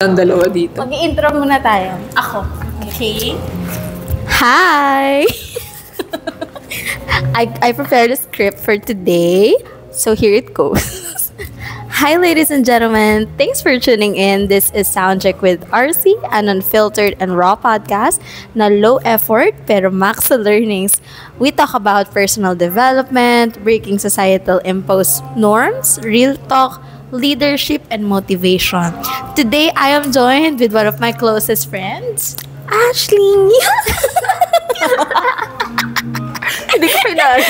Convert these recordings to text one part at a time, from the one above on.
Ang dalawa dito. Mag-i-intro muna tayo. Ako. Okay. Hi! I prepared a script for today, so here it goes. Hi, ladies and gentlemen. Thanks for tuning in. This is Soundcheck with RC, an unfiltered and raw podcast na low effort pero max learnings. We talk about personal development, breaking societal imposed norms, real talk, leadership, and motivation. Today, I am joined with one of my closest friends, Ashley. Hindi ko pinag.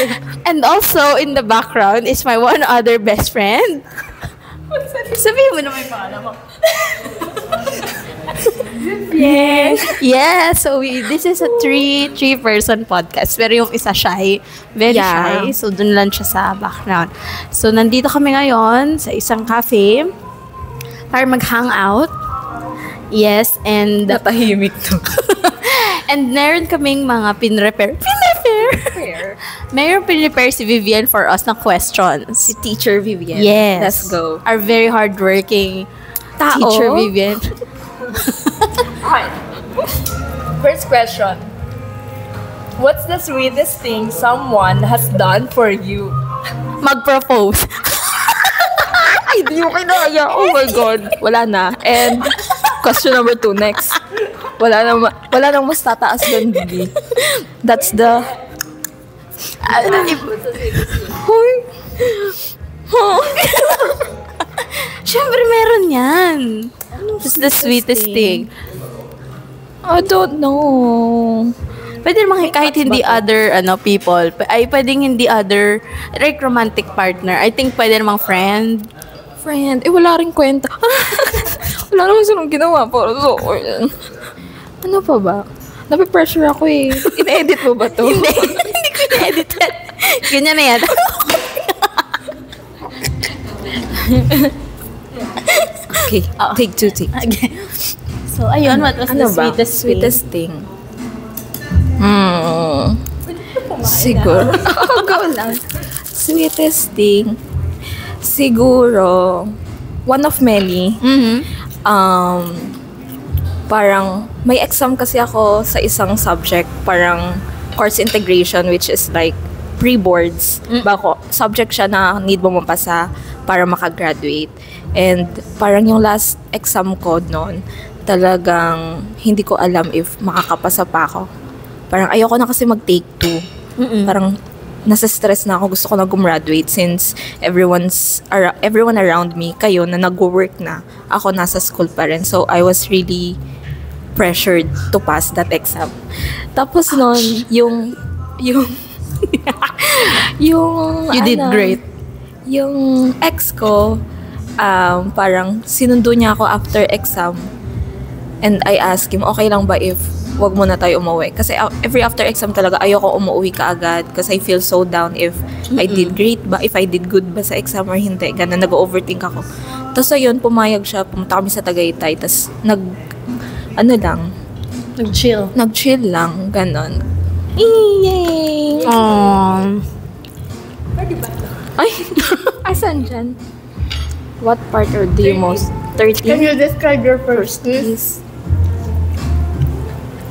And also, in the background is my one other best friend. Sabihin mo na may pangalan mo. Yeah, so this is a three-person podcast. Pero yung isa shy, very shy. So, dun lang siya sa background. So, nandito kami ngayon sa isang cafe para mag-hangout. Yes, and Natahimik to. and meron kaming mga pinrepair. Mayroon pinrepair si Vivian for us ng questions. Si Teacher Vivian. Yes. Let's go. Our very hardworking tao. Teacher Vivian. Okay. First question. What's the sweetest thing someone has done for you? Mag-propose. Ay, di mo kinaya. Oh my God. Wala na. And question number 2, next. Wala nang mas tataas doon, Bibi. That's the... Hoy. Siyempre meron yan. It's the sweetest thing. I don't know. Pwede naman kahit hindi other people. Ay, pwedeng hindi other like romantic partner. I think pwede namang friend. Friend. Wala rin kwenta. Wala naman silang ginawa para sa akin. Ano pa ba? Nape-pressure ako eh. In-edit mo ba to? Hindi ko in-edit. Ganyan na yan. Okay. Take 2, take 2. Okay. So, ayun, what was the sweetest thing? Siguro. Go lang. Sweetest thing. Siguro, one of many. Parang, may exam kasi ako sa isang subject, parang course integration, which is like pre-boards. Subject siya na need mo mapasa para makagraduate. And parang yung last exam ko noon, talagang hindi ko alam if makakapasa pa ako. Parang ayoko na kasi mag-take 2. Parang nasa stress na ako. Gusto ko na gumraduate since everyone around me, kayo na nag-work na. Ako nasa school pa rin. So I was really pressured to pass that exam. Tapos noon, yung You did great. Yung ex ko, parang sinundo niya ako after exam. And I asked him, okay lang ba if wag muna tayo umuwi? Kasi every after exam talaga, ayoko umuwi kaagad kasi I feel so down if I did great ba, if I did good ba sa exam or hindi. Ganun, nag-overthink ako. Tapos ayun, pumayag siya, pumunta kami sa Tagaytay. Tapos nag-chill lang, ganun. Yay! Ay, asan dyan? What part or do you most 13? Can you describe your first kiss?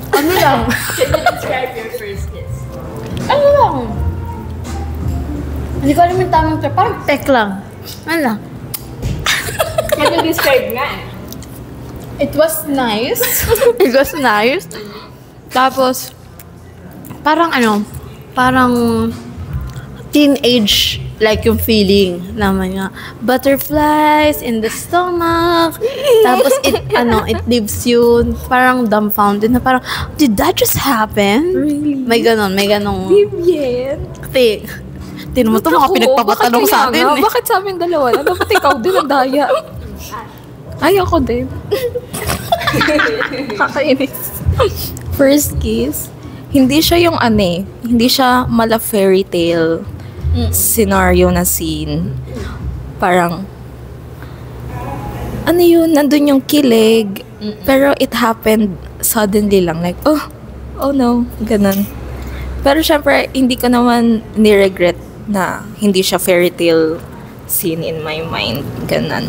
Ano lang? Can you describe your first kiss? Ano lang? Hindi ko alam yung tamang term. Parang tek lang. Ano lang? Can you describe nga? It was nice. It was nice. Tapos, parang teenage like yung feeling naman nga. Butterflies in the stomach. Tapos it leaves you parang dumbfounded na parang, did that just happen? Really? May ganun. Vivian? Thing. Tinan mo ito, mga pinagpapatanong sa atin. Bakit sa amin dalawa lang? Dapat ikaw din ang daya. Ay, ako din. Kakainis. First kiss, hindi siya yung hindi siya mala fairy tale scenario na scene. Parang, nandun yung kilig, pero it happened suddenly lang. Like, oh no, ganun. Pero syempre, hindi ko naman ni-regret na hindi siya fairy tale scene in my mind. Ganun.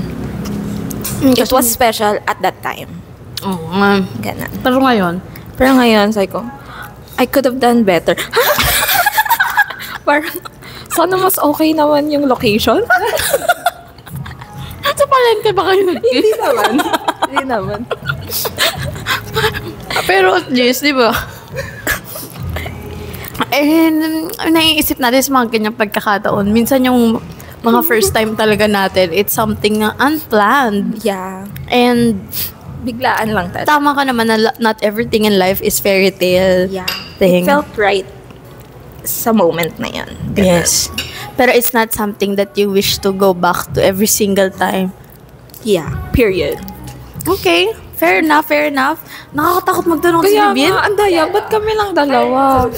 It was special at that time. Ganun. Pero ngayon, sabi ko, I could have done better. Parang, sana mas okay naman yung location. sa palengke ba kayo? Hindi naman. Hindi naman. Pero at least, di ba? And naiisip natin sa mga ganyang pagkakataon. Minsan yung mga first time talaga natin, it's something unplanned. Yeah. And Biglaan lang talaga. tama ka naman na not everything in life is fairy tale Yeah. thing. It felt right sa moment na yan. Ganun. Yes. Pero it's not something that you wish to go back to every single time. Yeah. Period. Okay. Fair enough, fair enough. Nakakatakot magtanong si Kaya Vivian. nga, andaya, ba't kami lang dalawa?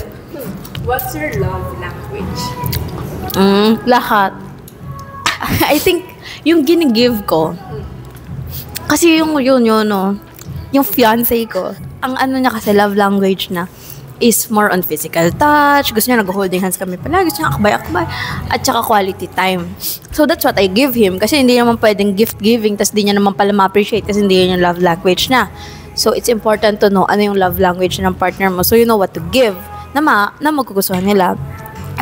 What's your love language? Lahat. I think, yung ginigive ko, kasi yung yung fiancé ko, ang ano niya kasi love language na is more on physical touch. Gusto niya nag-holding hands kami pala. Gusto niya akbay-akbay. At saka quality time. So that's what I give him. Kasi hindi naman pwedeng gift-giving tas di niya naman pala ma-appreciate kasi hindi yun yung love language na. So it's important to know ano yung love language ng partner mo. So you know what to give na magugustuhan nila.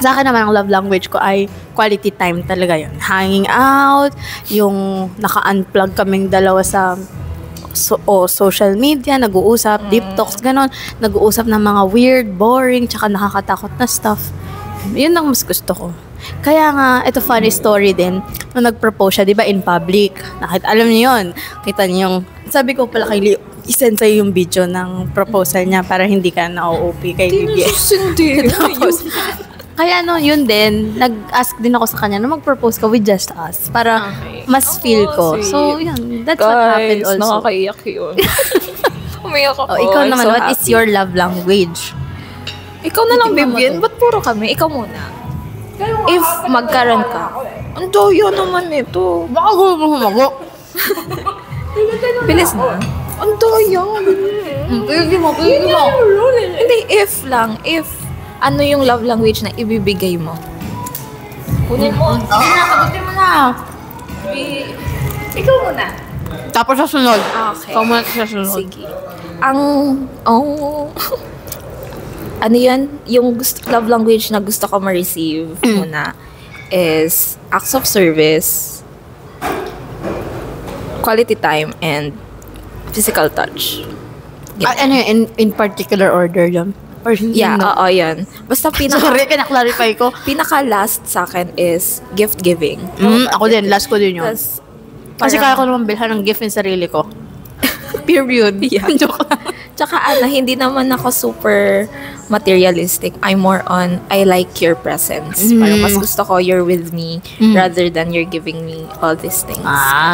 Sa akin naman ang love language ko ay quality time talaga yun. Hanging out, yung naka-unplug kaming dalawa sa social media, nag-uusap, deep talks, ganon. Nag-uusap ng mga weird, boring, tsaka nakakatakot na stuff. Yun ang mas gusto ko. Kaya nga, ito funny story din, nung nag-propose siya, di ba, in public. Alam niyo yun. Kita niyo yung, sabi ko pala kay Leo, isend sa'yo yung video ng proposal niya para hindi ka na-OP kay Vivian. Tapos, kaya yun din, nag-ask din ako sa kanya na mag-propose ka with just us para mas feel ko. So, yun. That's what happened also. Nakakaiyak yun. Umiyak ako. Ikaw naman, so what is your love language? Ikaw na lang, Vivian. Ba't puro kami? Ikaw muna. If magkaroon ka, ang doyo naman ito. Baka gumago. Bilis na. Ang doyo. Pwede mo. Hindi, if ano yung love language na ibibigay mo? Kunin mo. Sagutin mo na. Ikaw muna. Tapos sa sunod. Okay. Ikaw muna sa sunod. Sige. Ano yan? Yung love language na gusto ko ma-receive muna is acts of service, quality time, and physical touch. Ano yun? In particular order yun? Or hindi Yeah, no? oo, yan. Basta Sorry, kina-clarify ko. pinaka-last sa akin is gift giving. Ako din, last ko din yun. Tas, Kasi kaya ko naman bilhan ng gift yung sarili ko. Period. Yeah. Joke lang. Tsaka hindi naman ako super materialistic. I'm more on, I like your presence. Parang mas gusto ko you're with me rather than you're giving me all these things.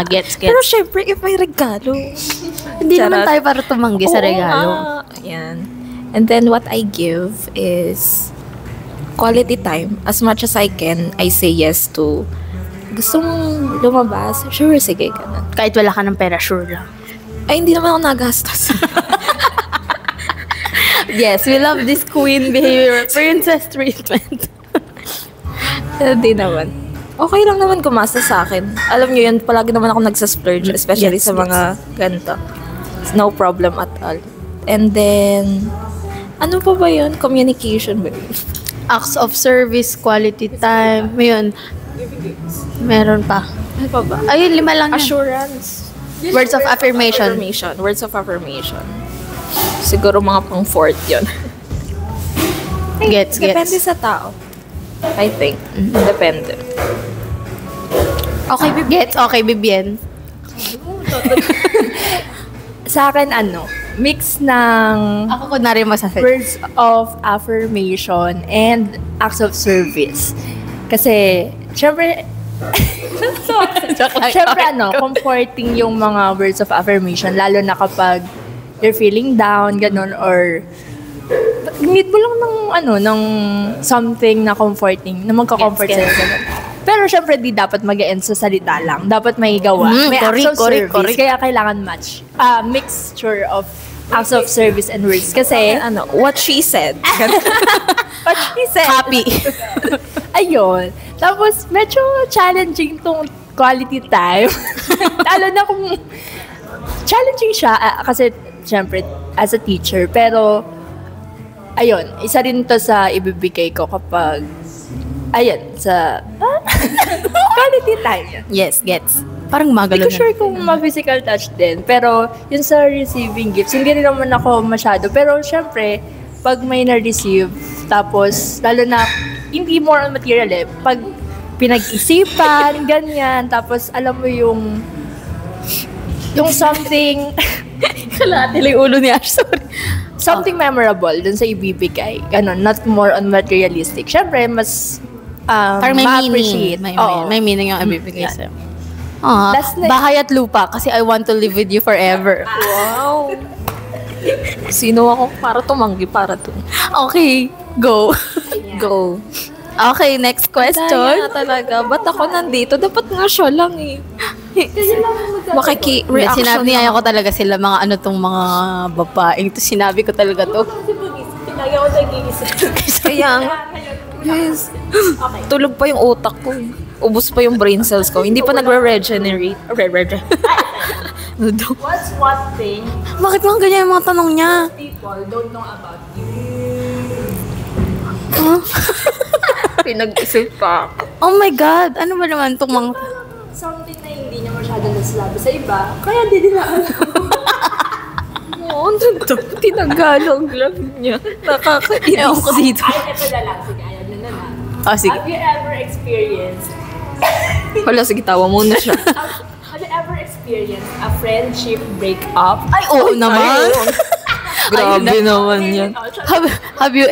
Gets. Pero syempre, if may regalo. Hindi naman Charot. tayo para tumanggi sa Oo regalo. nga. Ayan. And then what I give is quality time. As much as I can, I say yes to gusto mong lumabas. Sure, sige, ganun. Kahit wala ka ng pera, sure lang. Ay, hindi naman ako nagastos. Yes, we love this queen behavior. Princess treatment. Hindi naman. Okay lang naman kumasa sa akin. Alam niyo yun, palagi naman ako nagsasplurge, especially sa mga ganito. No problem at all. And then, ano pa ba yun? Communication ba yun? Acts of service, quality time. Mayroon. Meron pa. Ano pa ba? Ayun, 5 lang yan. Assurance. Words of affirmation. Words of affirmation. Siguro mga pang fourth yun. Gets. Depende sa tao. I think. Depende. Okay, gets. Okay, Bibian. Sa akin, mix ng Ako kunwari masasabi. words of affirmation and acts of service. Kasi, syempre, syempre comforting yung mga words of affirmation, lalo na kapag you're feeling down, ganun, or need mo lang ng something na comforting, na magka-comfort sa'yo, ganun. Pero syempre, di dapat mag-end sa salita lang. Dapat may gawa. May acts of service. Kaya kailangan mixture of acts of service and words. Kasi, What she said. what she said. Happy. Ayun. Tapos, medyo challenging tong quality time. Lalo na kung challenging siya kasi syempre as a teacher, pero ayun, isa rin to sa ibibigay ko kapag ayun, sa quality time. Yes, gets. Parang Hindi magalo ko sure kung ma-physical touch din. Pero, yun sa receiving gifts, hindi rin naman ako masyado. Pero, syempre, pag may na-receive, tapos, lalo na, hindi more on material pag pinag-isipan, ganyan, tapos, alam mo yung something, Kalahati lang yung ulo ni Ash, sorry. something memorable dun sa ibibigay. Ganon, not more on materialistic. Syempre, mas Parang may ma-appreciate. meaning. Oo. May meaning yung ibibigay Yan. sa'yo. Last na- Bahay at lupa kasi I want to live with you forever. Wow. Sino ako para tumanggi para to? Okay, go. Go. Okay, next question. Daya talaga. Ba't ako nandito? Dapat nga siya lang eh. Makiki-reaction Sinabi niya ko talaga sila mga ano tong mga babaeng to. Sinabi ko talaga to. Kaya nga. Yes. Tulog pa yung utak ko eh. Ubus pa yung brain cells ko. Hindi pa nagre-regenerate. What's one thing Bakit mga ganyan yung mga tanong niya? people don't know about you? Pinag-isip pa ako. Oh my God! Ano ba naman itong mga... Something na hindi niya masyado nasasabi sa iba, kaya hindi nila alam. Oo, to. Tinagalog lang niya. Nakakainis. Ewan ko dito. Ay, ito na lang. Sige, ayan na na. Oh, sige. Have you ever experienced Wala, sige, tawa muna siya. Have you ever experienced a friendship breakup? Ay, oo naman. Grabe naman yan. Have you...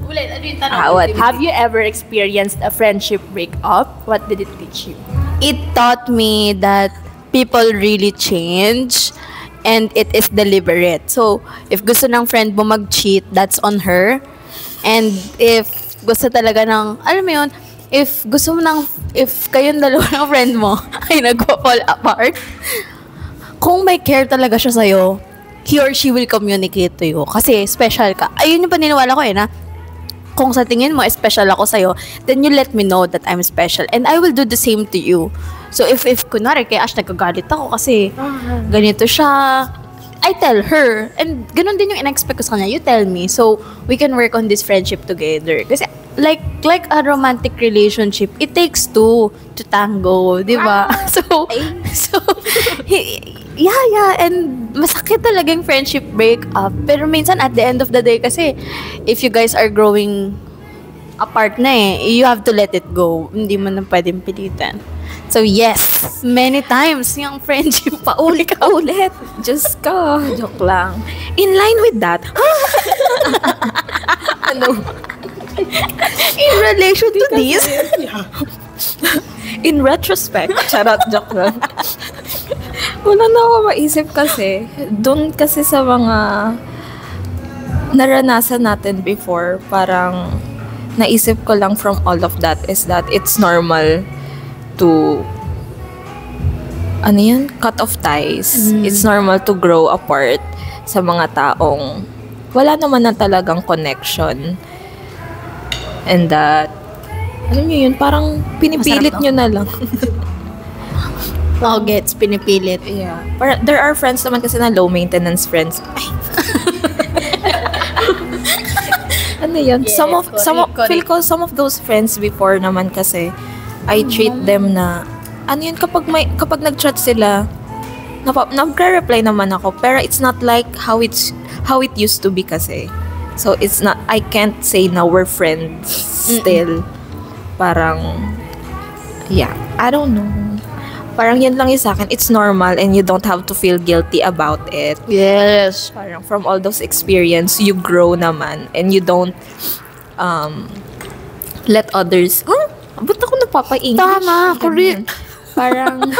Ulit, ano yung tanong? What? Have you ever experienced a friendship breakup? What did it teach you? It taught me that people really change and it is deliberate. So, if gusto ng friend mo mag-cheat, that's on her. And if gusto talaga ng, alam mo yun, if gusto mo ng, if kayong dalawa ng friend mo ay nagpa-fall apart, kung may care talaga siya sa'yo, he or she will communicate to you. Kasi special ka. Ayun yung paniniwala ko na kung sa tingin mo special ako sa'yo, then you let me know that I'm special. And I will do the same to you. So if kunwari kay Ash nagkagalit ako kasi ganito siya, I tell her. And ganun din yung in-expect ko sa kanya. You tell me. So we can work on this friendship together. Kasi like a romantic relationship, it takes two to tango, di ba? So yeah, and masakit talaga yung friendship breakup. Pero minsan at the end of the day kasi, if you guys are growing apart na you have to let it go. Hindi mo na pwedeng pilitan. So yes, many times yung friendship Ulit. Just ka. Joke lang. In line with that, ano? in relation to this. In retrospect, charot, joke lang. Wala na ako maisip kasi. Doon kasi sa mga naranasan natin before, parang naisip ko lang from all of that is that it's normal to cut off ties. It's normal to grow apart sa mga taong wala naman na talagang connection. And that, alam niyo yun, parang pinipilit Masarap nyo na lang. Gets pinipilit. Yeah. There are friends naman kasi na low maintenance friends. Ay. Ano yun? Yes, correct. Some of those friends before naman kasi I treat them na kapag nag-chat sila, nagre-reply naman ako, pero it's not like how it used to be kasi. So it's not, I can't say na we're friends still. Parang yeah, I don't know. Parang yan lang yung sa akin. It's normal and you don't have to feel guilty about it. Yes. Parang from all those experience, you grow naman and you don't let others, ba't ako napapa-English? Tama, correct. Parang,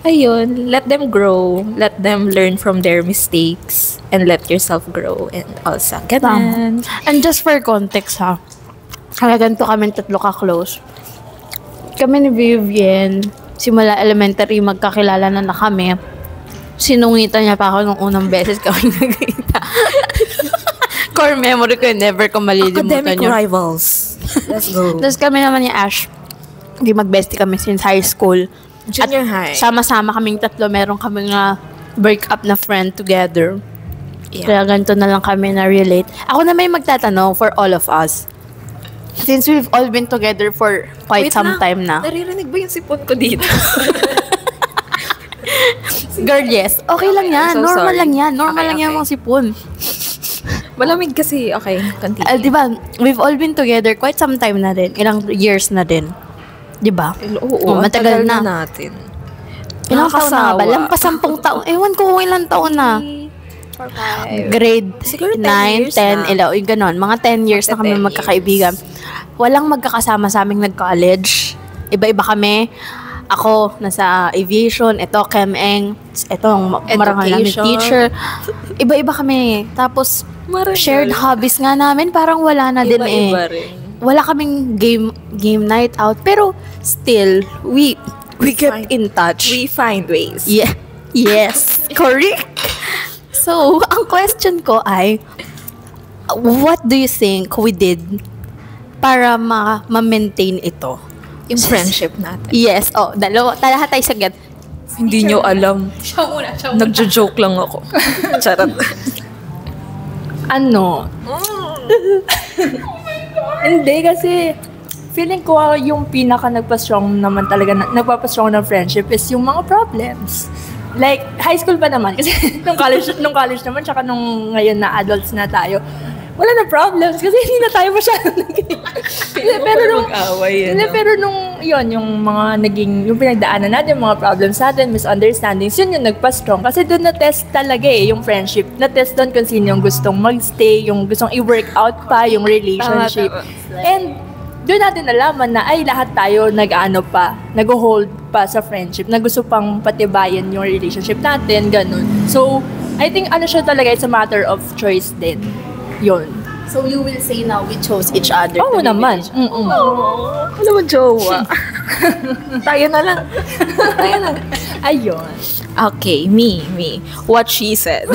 ayun, let them grow, let them learn from their mistakes, and let yourself grow, and also, ganun. And just for context kaya ganito kami tatlo ka-close. Kami ni Vivian, simula elementary, magkakilala na kami. Sinungitan niya pa ako nung unang beses kami nagkita. Core memory ko, never ko malilimutan Academic yun. rivals. Let's go. Tapos kami naman ni Ash, naging mag-bestie kami since high school. Junior high. Sama-sama kaming tatlo, meron kami nga break-up na friend together. Yeah. Kaya ganito na lang kami na-relate. Ako na may magtatanong for all of us. Since we've all been together for quite some time na. Naririnig ba yung sipon ko dito? Girl, yes. Okay lang yan. I'm so Normal sorry. lang yan. Normal Okay, lang yan okay. mga sipon. Malamig kasi. Okay, continue. Diba, we've all been together quite some time na din. Ilang years na din. Diba? Oo, matagal na. natin. Ilang taon na ba? Nakakasawa. Lampas 10 taon. Ewan ko kung ilang taon na. Grade Siguro 10 9, years 10, na. 11, yung ganon. Mga 10 years na kami 10 magkakaibigan. Walang magkakasama sa aming nag-college. Iba-iba kami. Ako, nasa aviation. Ito, Chem-Eng. Ito, marangal namin Education. teacher. Iba-iba kami. Tapos, Marangal. shared hobbies nga namin. Parang wala na din eh. Iba-iba rin. Wala kaming game night out. Pero, still, we kept in touch. We find ways. Yeah. Yes. Correct. So, ang question ko ay, what do you think we did para ma-maintain ito? Yung friendship natin. Yes. Oh, dalawa. Lahat tayo sagad. Hindi nyo alam. Siya muna. Nagjo-joke lang ako. Charot. Ano? Hindi kasi feeling ko yung pinaka nagpa-strong naman talaga, nagpapa-strong ng friendship is yung mga problems. Like, high school pa naman. Kasi nung college naman, tsaka nung ngayon na adults na tayo, wala na problems kasi hindi na tayo masyadong pero nung yun, yung mga yung pinagdaanan natin, mga problems natin, misunderstandings, yun yung nagpa-strong. Kasi doon na-test talaga yung friendship. Na-test doon kung sino yung gustong magstay, yung gustong i-work out pa, yung relationship. Tama. And doon natin nalaman na ay lahat tayo nag-hold pa sa friendship, na gusto pang patibayan yung relationship natin, ganun. So, I think siya talaga, it's a matter of choice din. Yun. So, you will say now we chose each other. Oo naman. Alam mo, jowa. Tayo na lang. Ayun. Okay, me. What she said.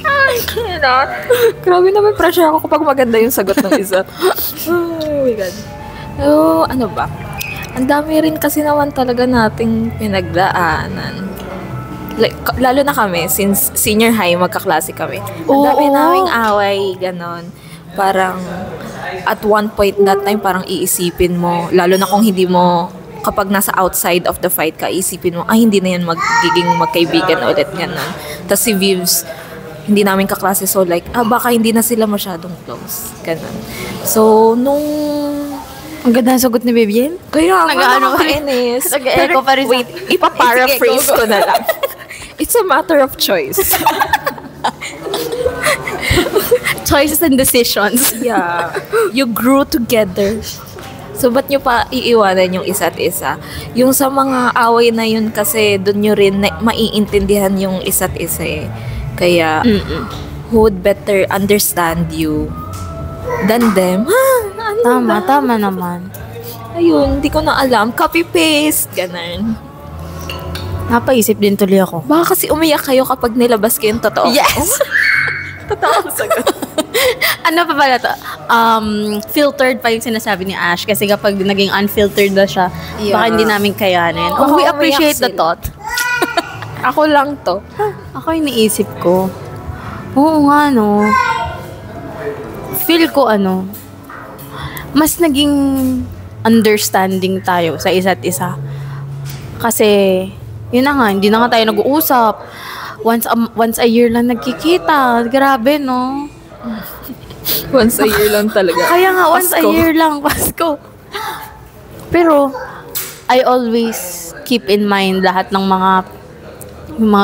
I cannot. Grabe naman pressure ako kapag maganda yung sagot ng isa. Oh my God. So, ano ba? Ang dami rin kasi naman talaga nating pinagdaanan. Like, lalo na kami, since senior high, magkaklase kami. Ang dami naming away, ganon. Parang, at one point that time, parang iisipin mo, lalo na kung hindi mo, kapag nasa outside of the fight ka, iisipin mo, hindi na yan magiging magkaibigan ulit, ganon. Tapos si Vivs, hindi namin kaklase, so like, baka hindi na sila masyadong close, ganon. So, Ang ganda ng sagot ni Vivian. Kaya Nag-ano ba? nakakainis. Nag-echo pa rin sa- Wait, ipa-paraphrase Sige, go. ko na lang. It's a matter of choice. Choices and decisions. Yeah. You grew together. So, ba't nyo pa iiwanan yung isa't isa? Yung sa mga away na yun kasi, doon nyo rin maiintindihan yung isa't isa eh. Kaya, who would better understand you than them? Tama naman. Ayun, hindi ko na alam. Copy-paste. Ganun. Napaisip din tuloy ako. Baka kasi umiyak kayo kapag nilabas kayo yung totoo. Yes! Totoo ang sagot. Ano pa pala to? Filtered pa yung sinasabi ni Ash kasi kapag naging unfiltered na siya, baka hindi namin kayanin. Baka We umiyak appreciate the sila. thought. Ako lang to. Ako yung naisip ko. Oo nga, no. Feel ko, mas naging understanding tayo sa isa't isa. Kasi, yun na nga, hindi na nga tayo nag-uusap. Once a year lang nagkikita. Grabe, no? Once a year lang talaga. Kaya nga, once a Pasko. year lang, Pasko. Pero, I always keep in mind lahat ng mga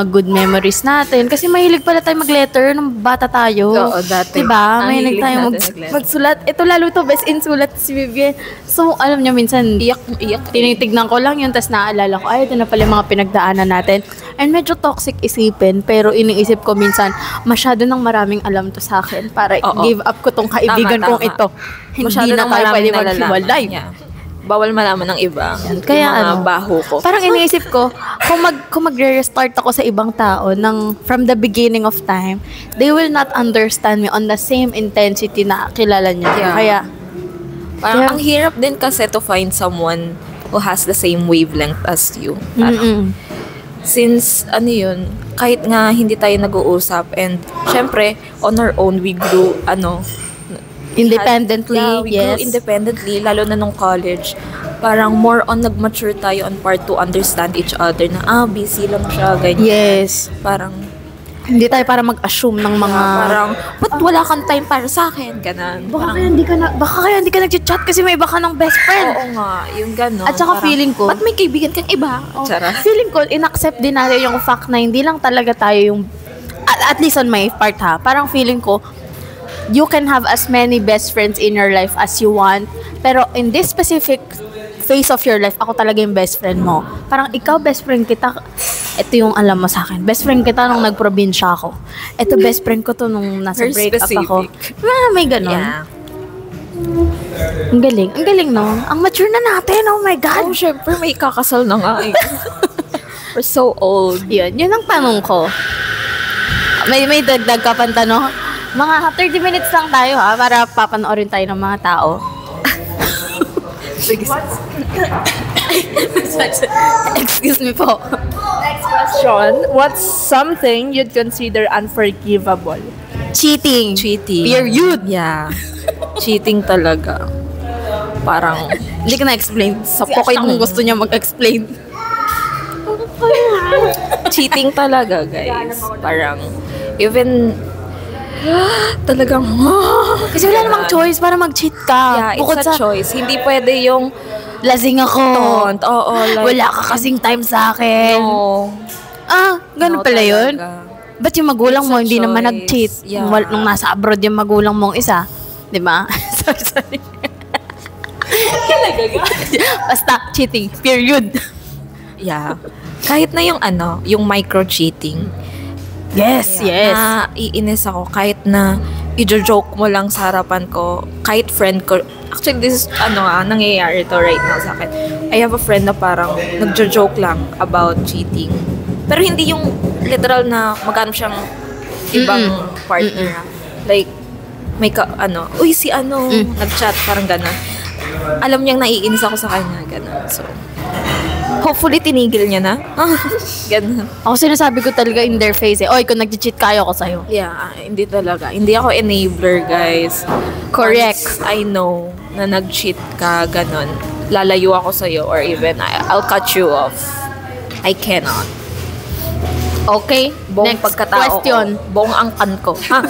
good memories natin. Kasi mahilig pala tayo mag-letter nung bata tayo. Oo, dati. Diba? Ang Mahilig hilig tayo natin mag-letter. magsulat. Ito lalo to, best in sulat si Vivian. So, alam niyo, minsan, Iyak. tinitignan ko lang yun, tapos naaalala ko, ito na pala yung mga pinagdaanan natin. And medyo toxic isipin, pero iniisip ko minsan, masyado nang maraming alam to sa akin para Oo. give up ko tong kaibigan Tama, kong tama. ito. Hindi na nang tayo pwede maraming nalalaman. maghiwalay. Yeah. Bawal malaman ng iba. Kaya yung mga baho ko. Parang iniisip ko, kung magre-restart ako sa ibang tao from the beginning of time, they will not understand me on the same intensity na kilala niya. Yeah. Kaya, Parang Yeah. ang hirap din kasi to find someone who has the same wavelength as you. Parang, since, kahit nga hindi tayo nag-uusap and, syempre, on our own, we grew, Independently, we yes. grew independently, lalo na nung college. Parang more on nag-mature tayo on part to understand each other na, busy lang siya, ganyan. Yes. Parang, Hindi tayo para mag-assume ng mga... parang, ba't wala kang time para sa akin? Ganon. Baka kaya hindi ka nag-chat kasi may iba ka ng best friend. Oo nga, yung ganon. At saka Parang, feeling ko... ba't may kaibigan kang iba? Oh, Charot. feeling ko, in-accept din natin yung fact na hindi lang talaga tayo yung... At least on my part ha, parang feeling ko, you can have as many best friends in your life as you want. Pero in this specific phase of your life, ako talaga yung best friend mo. Parang ikaw, best friend kita, ito yung alam mo sa akin. Best friend kita nung nagprobinsya ako. Ito, best friend ko to nung nasa Very breakup ako. specific. May ganun. Yeah. Ang galing no? Ang mature na natin, oh my God. Oh, syempre, may kakasal na nga eh. We're so old. Yun ang tanong ko. May dagdag ka pang tanong? Mga 30 minutes lang tayo ha, para papanoorin tayo ng mga tao. Excuse me po. Next question. What's something you'd consider unforgivable? Cheating. Period. Yeah. Cheating talaga. Parang, Hindi ka na-explain. Sa Si pocket Ashley kung gusto niya mag-explain. cheating talaga, guys. Parang, even, talagang, Kasi wala namang choice para mag-cheat ka. Yeah, it's Bukod a sa choice. Hindi pwede yung lasing ako. taunt. Oo, like, Wala ka kasing time sa akin. no. Ganun No pala yun? talaga. Ba't yung magulang It's mo a hindi naman choice. nag-cheat? Yeah. Nung nasa abroad yung magulang mong isa. Di ba? sorry. Basta, cheating. Period. Yeah. Kahit na yung micro-cheating. Yes, Na iinis ako kahit na i-joke mo lang sa harapan ko, kahit friend ko. Actually, this is, nangyayari to right now sa akin. I have a friend na parang nagjo-joke lang about cheating. Pero hindi yung literal na magkano siyang ibang partner. Like, may uy, si nag-chat, parang gano'n. Alam niyang naiinis ako sa kanya, gano'n. So, hopefully, tinigil niya na. Gano'n. Ako sinasabi ko talaga in their face Oy, kung nag-cheat kayo ako sa'yo. Yeah, hindi talaga. Hindi ako enabler, guys. Correct. Once I know na nag-cheat ka, ganon, lalayo ako sa'yo or even I'll cut you off. I cannot. Okay, Buong next pagkatao question. ko. Buong angkan ko. Ha?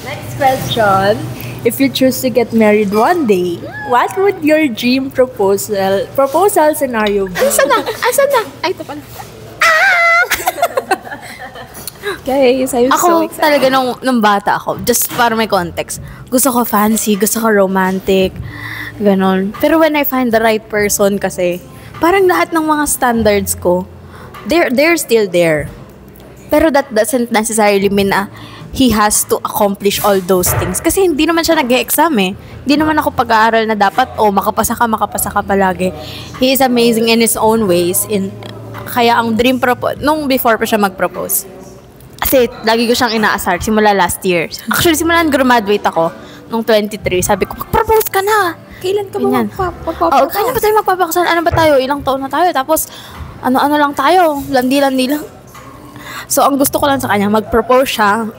Next question. If you choose to get married one day, what would your dream proposal scenario be? Asan na? Ay, ito pala. Guys, I'm so Ako excited. talaga nung bata ako, just para may context, gusto ko fancy, gusto ko romantic, ganon. Pero when I find the right person kasi, parang lahat ng mga standards ko, they're still there. Pero that doesn't necessarily mean na he has to accomplish all those things. Kasi hindi naman siya nag-e-exam eh. Hindi naman ako pag-aaral na dapat, makapasa ka palagi. He is amazing in his own ways. Kaya ang dream nung before pa siya mag-propose. Kasi lagi ko siyang inaasar simula last year. Actually, simula graduate ako nung 23. Sabi ko, mag-propose ka na. Kailan ka ba Ganyan. magpapakasal? Kailan ba tayo magpapakasal? Ano ba tayo? Ilang taon na tayo? Tapos, ano lang tayo? Landi-landi lang. So, ang gusto ko lang sa kanya, mag-propose siya.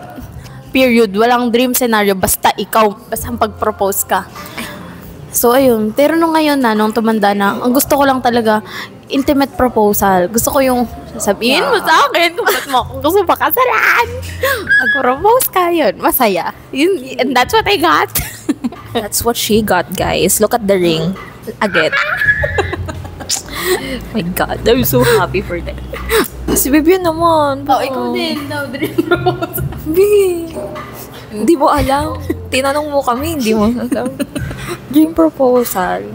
Period. Walang dream scenario. Basta pag-propose ka. So, ayun. Pero nung ngayon nung tumanda na, ang gusto ko lang talaga, intimate proposal. Gusto ko yung sabihin mo sa akin kung ba't mo akong gusto pakasalan. Mag-propose ka, yun. Masaya. And that's what I got. That's what she got, guys. Look at the ring. Again. My God, I'm so happy for that. Si Bibi naman. Ikaw din. Dream proposal. Bibi. Hindi mo alam. Tinanong mo kami, hindi mo alam. Dream proposal.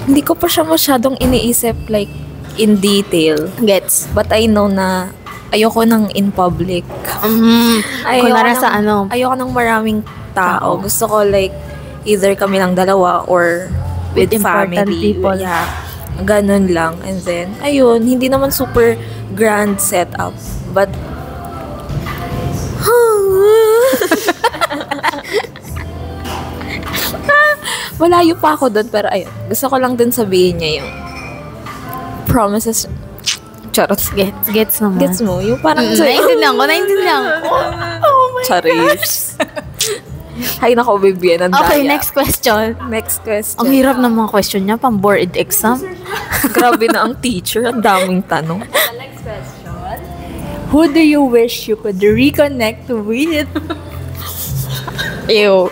Hindi ko pa siya masyadong iniisip like in detail. Gets. But I know na ayoko nang in public. Kunwari sa Ayoko nang maraming tao. Gusto ko like either kami lang dalawa or with important family. people. Yeah. Ganun lang. And then, ayun, hindi naman super grand setup. But, Malayo pa ako doon, pero ayun. Gusto ko lang din sabihin niya yung promises. Charot. Gets naman. Gets mo? Yung parang Naintindihan ko. Charis. Hay nako, baby. Ang Okay, daya. next question. Next question. Ang hirap ng mga question niya, pang board exam. Grabe na ang teacher. Ang daming tanong. Next question. Who do you wish you could reconnect with? Ew.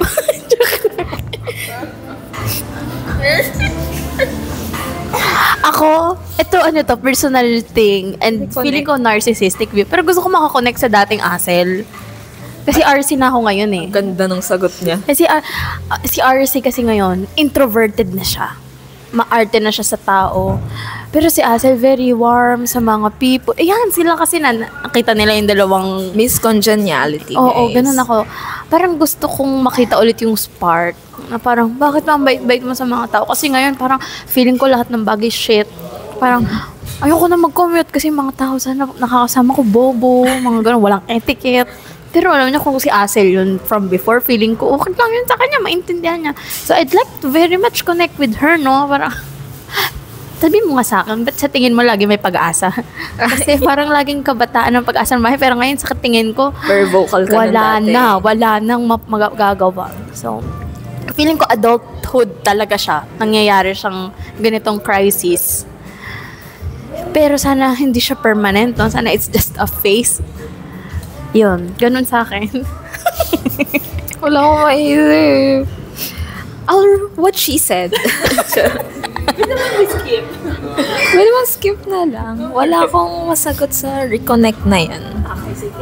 Ako, ito personal thing. And Reconnect. feeling ko narcissistic view. Pero gusto ko makakonect sa dating Asel. Kasi RC na ako ngayon eh. Ganda ng sagot niya. Kasi si RC kasi ngayon, introverted na siya. Maarte na siya sa tao. Pero si Asel, very warm sa mga people. Ayan, sila kasi nakita nila yung dalawang... Miss Congeniality, Oo, guys. ganun ako. Parang gusto kong makita ulit yung spark. Na parang, bakit ba ang bait-bait mo sa mga tao? Kasi ngayon, parang feeling ko lahat ng bagay shit. Parang, ayoko na mag-commute kasi mga tao sana nakakasama ko bobo, mga ganun, walang etiquette. Pero alam niyo kung si Asel yun from before, feeling ko, okay lang yun sa kanya, maintindihan niya. So, I'd like to very much connect with her, no? Parang, sabi mo nga sa akin, ba't sa tingin mo lagi may pag-asa? Kasi parang laging kabataan ng pag-asa ng bahay, pero ngayon sa tingin ko, Very vocal ka wala nang magagawa. So, feeling ko adulthood talaga siya. Nangyayari siyang ganitong crisis. Pero sana hindi siya permanent, no? Sana it's just a phase. Yun, ganun sa akin. Wala akong maisip. Or what she said. Pwede mo skip na lang. Wala akong masagot sa reconnect na yan.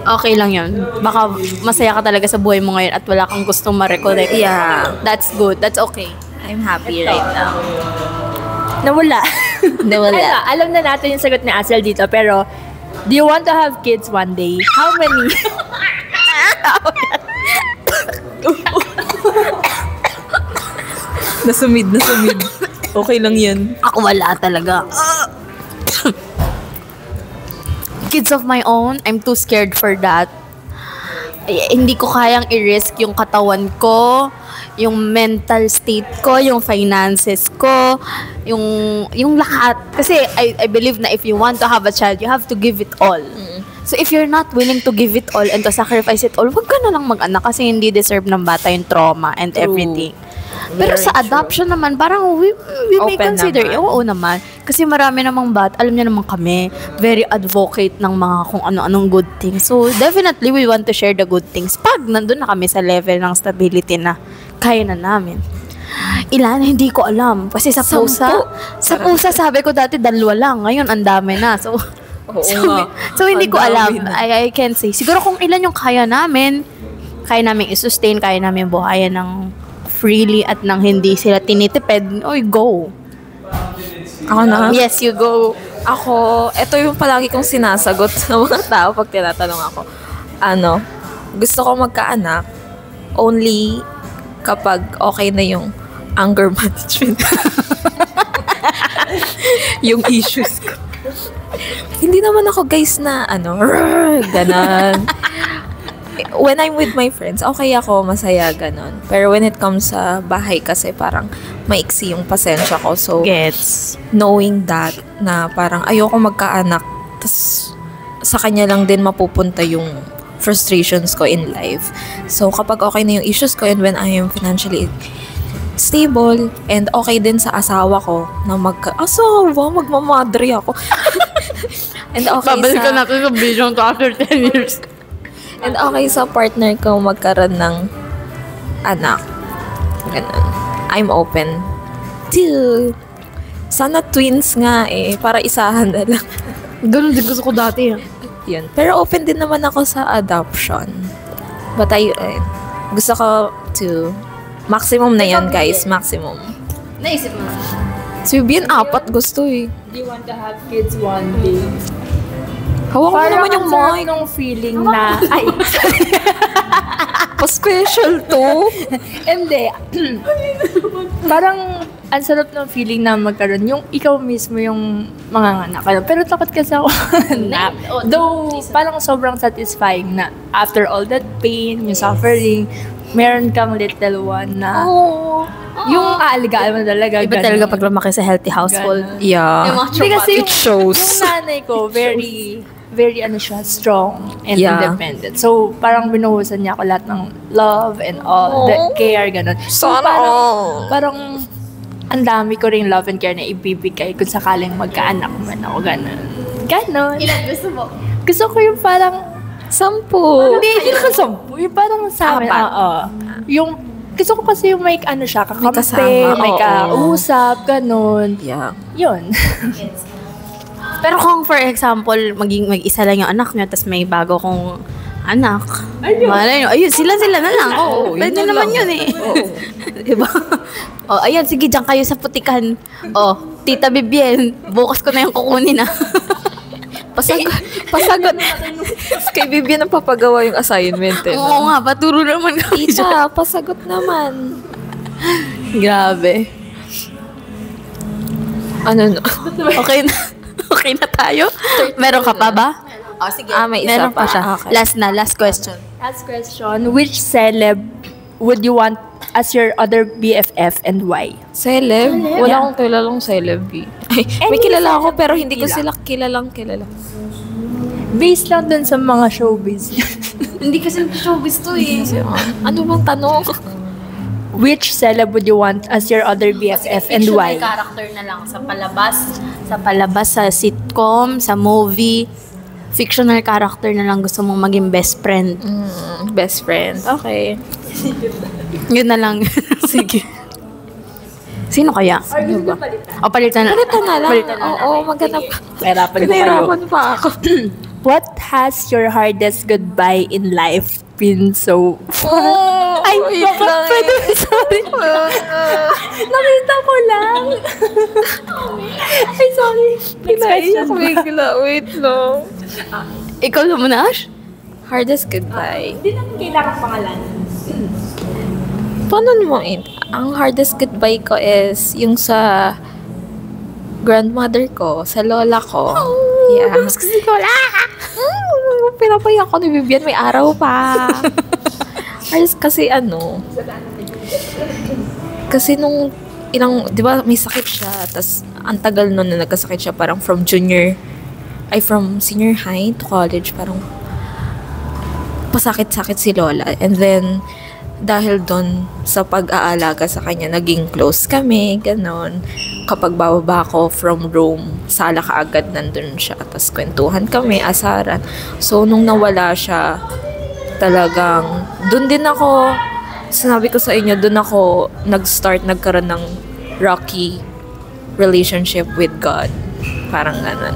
Okay lang yun. Baka masaya ka talaga sa buhay mo ngayon at wala kang gustong ma-reconnect. Yeah. That's good. That's okay. I'm happy right now. Nawala. Nawala. Ayun na, alam na natin yung sagot ni Asel dito, pero do you want to have kids one day? How many? Nasumid. Okay lang yan. Ako wala talaga. Kids of my own, I'm too scared for that. Hindi ko kayang i-risk yung katawan ko, yung mental state ko, yung finances ko, yung lahat. Kasi I believe na if you want to have a child, you have to give it all. So if you're not willing to give it all and to sacrifice it all, wag ka na lang mag-anak kasi hindi deserve ng bata yung trauma and True. everything. Pero Very sa true. adoption naman, parang we may Open consider. naman. Oo naman. Kasi marami namang alam niyo naman kami, very advocate ng mga kung ano-anong good things. So, definitely, we want to share the good things. Pag nandun na kami sa level ng stability na kaya na namin. Ilan? Hindi ko alam. Kasi sa pusa, sabi ko dati 2 lang. Ngayon, ang dami na. So, Oo nga. so hindi ko Ang alam. dami na. I can't say. Siguro kung ilan yung kaya namin i-sustain, kaya namin buhayan ng freely at nang hindi sila tinitipid, oy, go. Ako na? Yes, you go. Ako, ito yung palagi kong sinasagot sa mga tao pag tinatanong ako. Gusto ko magkaanak only kapag okay na yung anger management. Yung issues ko. Hindi naman ako guys na ganon. When I'm with my friends, okay ako, masaya, ganon. Pero when it comes sa bahay kasi parang maiksi yung pasensya ko. So, Gets. knowing that na parang ayoko magkaanak, tas sa kanya lang din mapupunta yung frustrations ko in life. So, kapag okay na yung issues ko and when I am financially stable and okay din sa asawa ko na magmamadre ako. And okay Babalik ka sa... natin sa vision ko after 10 years. And okay sa partner ko magkaroon ng anak. Ganun. I'm open to... Sana twins nga para isahan na lang. Ganun din gusto ko dati. Yun. Pero open din naman ako sa adoption. But gusto ko to... Maximum na yan, guys. Maximum. Naisip mo. Si Bian, 4 gusto eh. Do you want to have kids one day? Hawak mo naman yung mic. nung feeling na, ay, Pa-special to. hindi. Parang, ang sarap ng feeling na magkaroon. Yung ikaw mismo yung mga anak. Pero takot kasi ako na. Though, parang sobrang satisfying na after all that pain, yung suffering, meron kang little one na yung aaligaan mo talaga. Iba talaga pag lumaki sa healthy household. Ganon. Yeah. Hindi kasi It shows. yung nanay ko, very siya, strong and Yeah. independent. So, parang binuhusan niya ako lahat ng love and all, the care, gano'n. So, Sana all. parang ang dami ko rin love and care na ibibigay kung sakaling magkaanak man ako, gano'n. Ganon. Ilan gusto mo? Gusto ko yung parang, 10. hindi naman 10. Yung parang sa amin, yung, gusto ko kasi yung may ano siya, kakampi, kasama, may oo. kausap, gano'n. Yeah. Yun. Pero kung for example, mag-isa lang yung anak niya, tapos may bago kong anak. Malay nyo, ayun, sila na lang. Oo, yun pwede na naman lang. yun eh. Diba? Oh, ayan, sige, dyan kayo sa putikan. Oh, Tita Bibien, bukas ko na yung kukunin ah. Pasagot. Kay Vivian ang papagawa yung assignment eh. Oo nga, paturo naman kami dyan. Tita, pasagot naman. Grabe. Ano no? Okay na. Okay na tayo? Meron ka pa ba? Oh, sige. May isa Meron pa pa. siya. Okay. Last question. Last question, which celeb would you want as your other BFF and why? Celeb? Wala akong kilalang celeb eh. Ay, may kilala ako pero hindi ko sila kilala. Based lang dun sa mga showbiz. Hindi kasi showbiz to eh. Ano bang tanong? Which celeb would you want as your other BFF and why? Character na lang sa palabas, sa sitcom, sa movie. Fictional character na lang gusto mong maging best friend. Best friend. Okay. Yun na lang. Sige. Sino kaya? Ano ba? O, palitan na. Palitan na lang. Palitan na lang. Oo, maghanap. Pinahirapan pa ako. What has your hardest goodbye in life been so far? Ay, baka pwede. Sorry. Nakita ko lang. Ay, sorry. Next question. bigla. Wait lang. Ikaw naman, Ash? Hardest goodbye. Hindi naman kailangan pangalan. Paano naman? Ang hardest goodbye ko is yung sa grandmother ko, sa lola ko. Yeah. Kasi lola! Pinapayak ko ni Vivian, may araw pa. Kasi kasi nung di ba may sakit siya, tas ang tagal nun na nagkasakit siya, parang from senior high to college, parang pasakit-sakit si lola. And then, dahil doon sa pag-aalaga sa kanya, naging close kami, ganon. Kapag bababa ko from room, sala ka agad nandun siya. Tapos kwentuhan kami, asaran. So, nung nawala siya, talagang, doon din ako, sinabi ko sa inyo, doon ako nagkaroon ng rocky relationship with God. Parang ganon.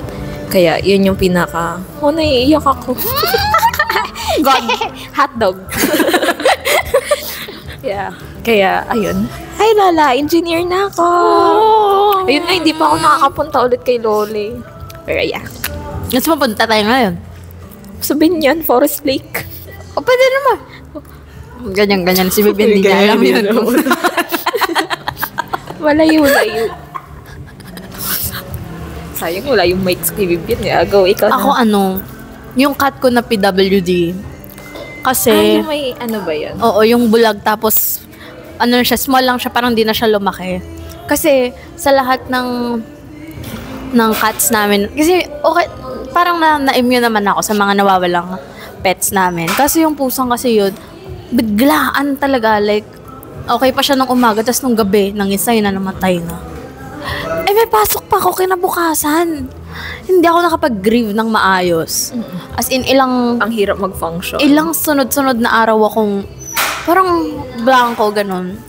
Kaya, yun yung naiiyak ako. God, hotdog. Yeah. Kaya, ayun. Hi, Lola. Engineer na ako. Ayun na, hindi pa ako nakakapunta ulit kay Loli. Pero yeah. Gusto mo punta tayo ngayon? Sa Binyan, Forest Lake. O, pwede naman. Ganyan. Si Bibi hindi niya alam yun. Malayo. Sayang, wala yung mic kay Bibian. Go, ikaw na. Ako yung cut ko na PWD. Kasi, yung may ano ba yun? oo, yung bulag tapos, small lang siya, parang di na siya lumaki. Kasi, sa lahat ng cuts namin, kasi, okay, parang na-immune naman ako sa mga nawawalang pets namin. Kasi yung pusang kasi yun, biglaan talaga, like, okay pa siya nung umaga, tapos nung gabi, nangisay na, namatay na. May pasok pa ako kinabukasan. Hindi ako nakapag-grieve ng maayos. As in, Ang hirap mag-function. ilang sunod-sunod na araw akong parang blanco, ganun.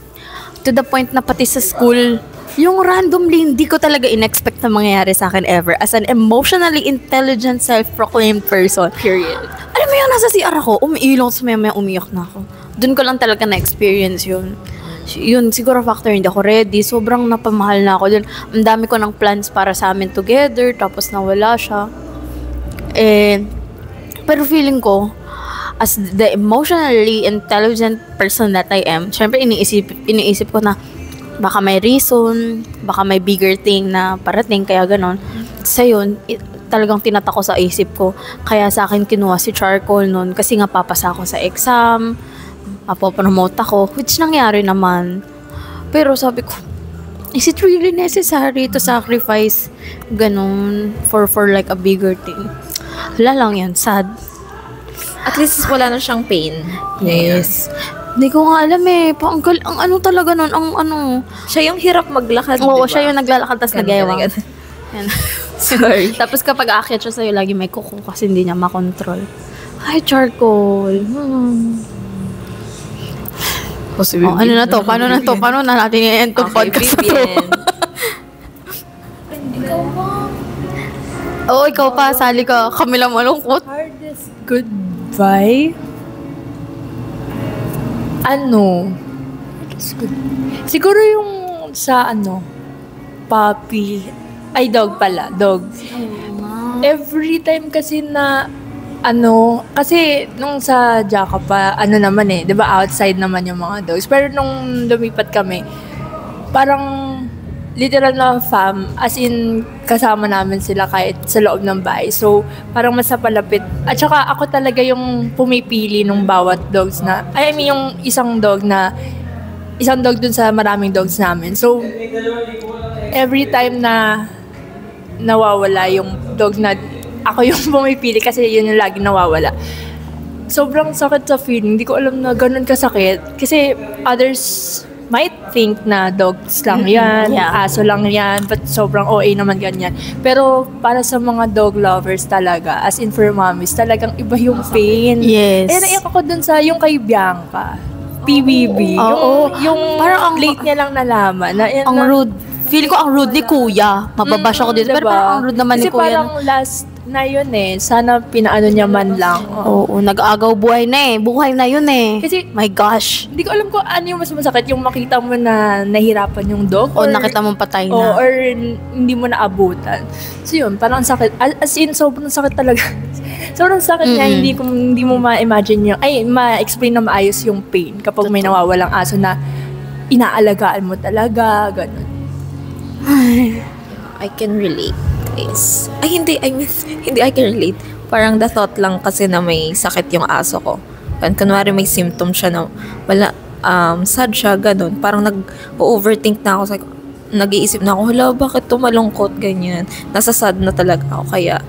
To the point na pati sa school, yung randomly, hindi ko talaga in-expect na mangyayari sa akin ever. As an emotionally intelligent, self-proclaimed person. Period. Alam mo yung nasa CR ako, umiilang sa maya umiyak na ako. Doon ko lang talaga na-experience yun. Yun, siguro factor, hindi ako ready. Sobrang napamahal na ako dun. Ang dami ko ng plans para sa amin together, tapos nawala siya. Pero feeling ko, as the emotionally intelligent person that I am, syempre iniisip ko na baka may reason, baka may bigger thing na parating, kaya ganon. Sa yun, talagang tinatak ko sa isip ko. Kaya sa akin kinuha si charcoal noon kasi nga papasa ako sa exam. mapopromote ako, which nangyari naman. Pero sabi ko, is it really necessary to sacrifice ganun for like a bigger thing? Wala lang yun, sad. At least wala na siyang pain. Yes. Hindi ko nga alam eh. Ang ano talaga nun, ang ano. Siya yung hirap maglakad, Oo, diba? siya yung naglalakad tapos nagayawang. Yan. Sorry. Tapos kapag aakyat siya sa'yo, lagi may kuko kasi hindi niya makontrol. Ay, charcoal. Ano na to? Paano na to? Paano na natin i-end tong podcast na to? Oo, ikaw pa. Sali ka. Kami lang malungkot. Hardest goodbye? Ano? Siguro yung sa puppy. Ay, dog pala. Dog. Every time kasi na kasi nung sa Jaka pa, naman eh, 'di ba outside naman yung mga dogs. Pero nung lumipat kami, parang literal na as in kasama namin sila kahit sa loob ng bahay. So, parang mas napalapit. At saka ako talaga yung pumipili nung bawat dogs na, I mean yung isang dog dun sa maraming dogs namin. So, every time na nawawala yung dog na ako yung pumipili kasi yun yung lagi nawawala. Sobrang sakit sa feeling. Hindi ko alam na ganun kasakit. Kasi others might think na dogs lang yan, aso lang yan, but sobrang OA naman ganyan. Pero para sa mga dog lovers talaga, as in for mommies, talagang iba yung pain. Yes. Naiyak ako dun sa yung kay Bianca. PBB. Yung parang late niya lang nalaman. Ang rude. Feeling ko ang rude ni Kuya. Mababash ako dito. Pero parang ang rude naman ni Kuya. Kasi parang last na yun eh. Sana pinaano niya man lang. Oo, nag-aagaw buhay na eh. Buhay na yun eh. Kasi, my gosh. Hindi ko alam kung ano yung mas masakit. Yung makita mo na nahirapan yung dog. O nakita mong patay na. Or hindi mo naabutan. So yun, parang sakit. As in, sobrang sakit talaga. Sobrang sakit niya. Hindi mo ma-imagine yung, ma-explain na maayos yung pain kapag may nawawalang aso na inaalagaan mo talaga. Ganun. I can relate, guys. Hindi I can relate. Parang the thought lang kasi na may sakit yung aso ko. Kunwari may symptom siya na wala, sad siya, ganun. Parang nag-overthink na ako. Nag-iisip na ako, hala, bakit tumalungkot, ganyan. Nasa sad na talaga ako. Kaya,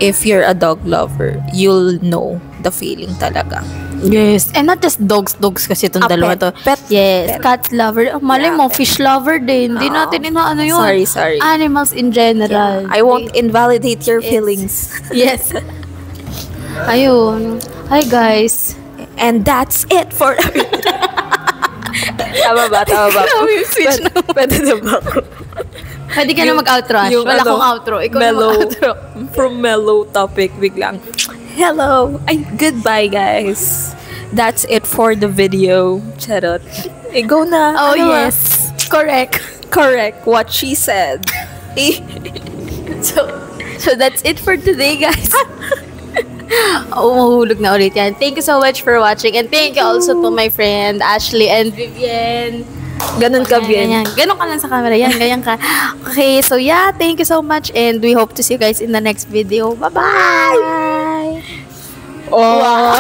if you're a dog lover, you'll know the feeling talaga. Yes. And not just dogs kasi itong dalawa to. Pet. Yes. Cat lover. Malay mo, fish lover din. Hindi natin inaano yun. Sorry. Animals in general. I won't invalidate your feelings. Yes. Ayun. Hi, guys. And that's it for... Tama ba? Pwede na ba ako? Pwede ka na mag-outro, Ash. Wala akong outro. Ikaw na mag-outro. From mellow topic, biglang, hello! Goodbye, guys. That's it for the video. Charot. Go na. Oh, yes. Correct. What she said. So that's it for today, guys. Mahulog na ulit yan. Thank you so much for watching. And thank you also to my friend, Ashley and Vivian. Ganun ka, Vivian. Ganun ka lang sa camera. Yan, ganyan ka. Okay, so yeah, thank you so much. And we hope to see you guys in the next video. Bye-bye! Oh. Wow.